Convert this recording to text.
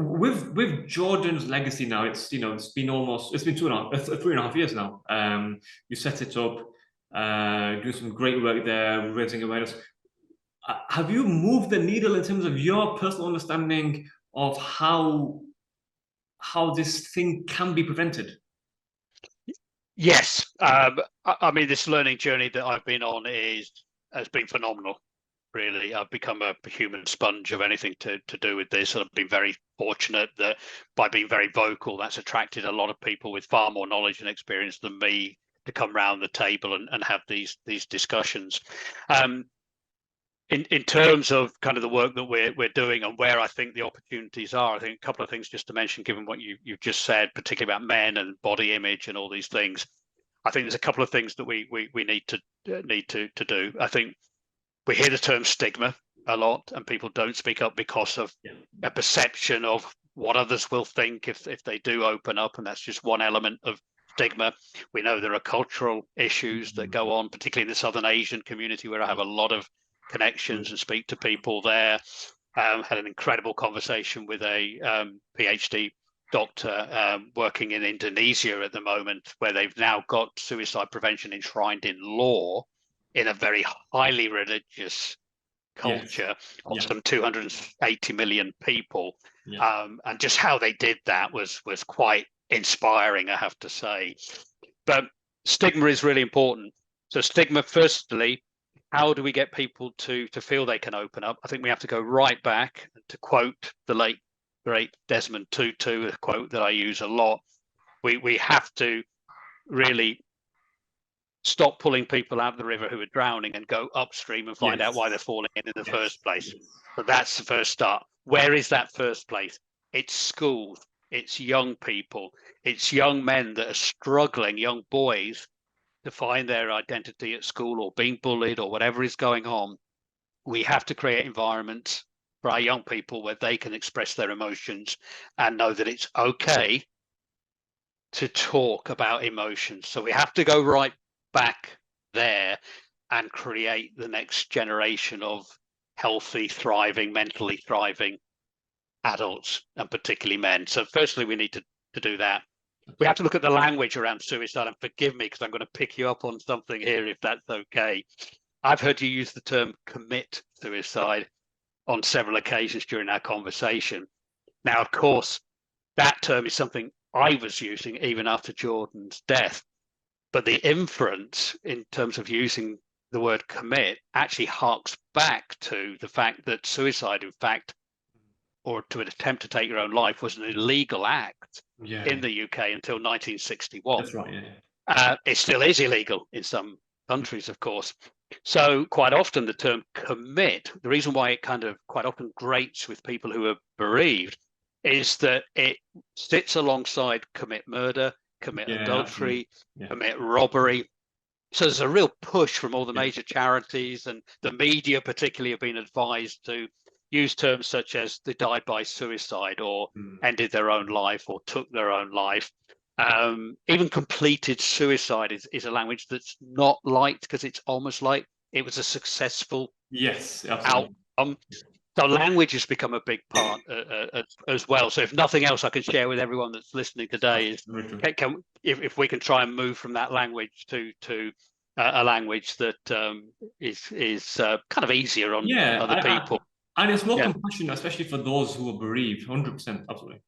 with Jordan's legacy now, it's been almost 3.5 years now. You set it up, doing some great work there, raising awareness. Have you moved the needle in terms of your personal understanding of how this thing can be prevented? Yes. I mean, this learning journey that I've been on has been phenomenal. Really, I've become a human sponge of anything to do with this. I've been very fortunate that by being very vocal, that's attracted a lot of people with far more knowledge and experience than me to come round the table and have these discussions. In terms of kind of the work that we're doing and where I think the opportunities are, I think a couple of things just to mention, given what you've just said, particularly about men and body image and all these things. I think there's a couple of things that we need to do. I think we hear the term stigma a lot, and people don't speak up because of a perception of what others will think if they do open up, and that's just one element of stigma. We know there are cultural issues that go on, particularly in the Southern Asian community, where I have a lot of connections and speak to people there. Had an incredible conversation with a PhD doctor working in Indonesia at the moment, where they've now got suicide prevention enshrined in law in a very highly religious culture of some 280 million people. And just how they did that was quite inspiring, I have to say. But stigma is really important. So stigma, firstly, how do we get people to feel they can open up? I think we have to go right back, to quote the late great Desmond Tutu, a quote that I use a lot. We have to really stop pulling people out of the river who are drowning and go upstream and find out why they're falling in the first place. So that's the first start. Where is that first place? It's schools, it's young people, it's young men that are struggling, young boys, to find their identity at school or being bullied or whatever is going on. We have to create environments for our young people where they can express their emotions and know that it's okay to talk about emotions. So we have to go right back there and create the next generation of healthy, thriving, mentally thriving adults, and particularly men. So firstly, we need to do that. We have to look at the language around suicide, and forgive me because I'm going to pick you up on something here, if that's okay. I've heard you use the term commit suicide on several occasions during our conversation. Now, of course, that term is something I was using even after Jordan's death. But the inference in terms of using the word commit actually harks back to the fact that suicide, in fact, or to attempt to take your own life, was an illegal act in the UK until 1961. That's right, it still is illegal in some countries, of course. So quite often the term commit, the reason why it kind of quite often grates with people who are bereaved, is that it sits alongside commit murder, commit adultery, commit robbery. So there's a real push from all the major charities, and the media particularly have been advised to use terms such as they died by suicide, or ended their own life, or took their own life. Even completed suicide is a language that's not liked, because it's almost like it was a successful outcome. So language has become a big part as well. So if nothing else, I can share with everyone that's listening today is if we can try and move from that language to a language that is kind of easier on other people. And it's more compassionate, especially for those who are bereaved. 100%, absolutely.